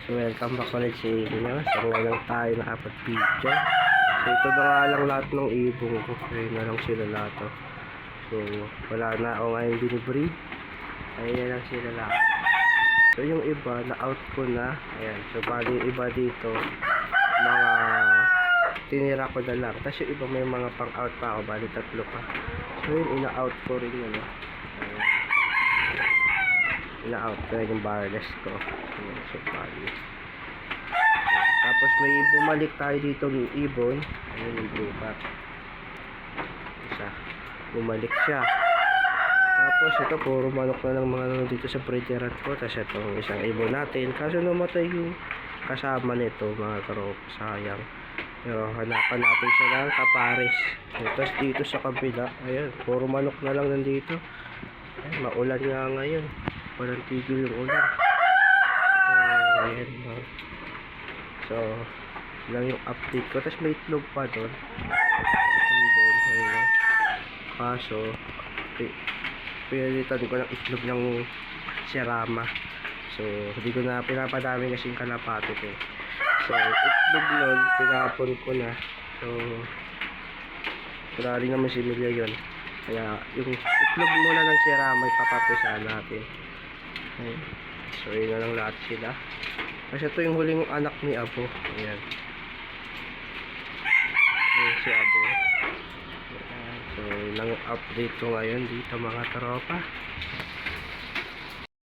So welcome back ulit sa inyo. So ngayon tayo nakapag-video. So ito na nga lang lahat ng ibong ko. Ayun na lang sila lahat. So wala na ako ngayon binibreed. Ayun na lang sila lahat. So yung iba na-out ko na. Ayan. So bali yung iba dito mga tinira ko na lang. Tapos yung iba may mga pang-out pa ako. Bali tatlo pa. So yun ina-out ko rin yun. Ayan. Ina-out ko yung wireless ko. Ayan. So bali. Tapos may bumalik tayo dito ng ibon. Ayun yung blue bat. Isa. Bumalik siya. Tapos ito puro manok na lang mga ano dito sa breederan ko. Tapos itong isang ibon natin. Kaso namatay yung kasama nito mga karop. Sayang. Pero hanapan natin siya ng kapares. Tapos dito sa kabila. Ayan. Puro manok na lang nandito. Ayan, maulan nga ngayon. Walang tigil yung ulan. Ayan. So, lang yung update ko. Tapos may itlog pa doon. Ayun. Kaso, pinalitan ko ng itlog ng sirama. So, hindi ko na pinapadami kasi yung kalapati ko. So, itlog nun, tinapon ko na. So, wala rin naman si Emilia yun. Kaya, yung itlog muna ng sirama, ipapapisa natin. Ayun. So, yun na lang lahat sila. Kasi ito yung huling anak ni Abo. Ayan. Ayan si Abo. Ayan. So, yun lang yung update ko ngayon dito mga tropa.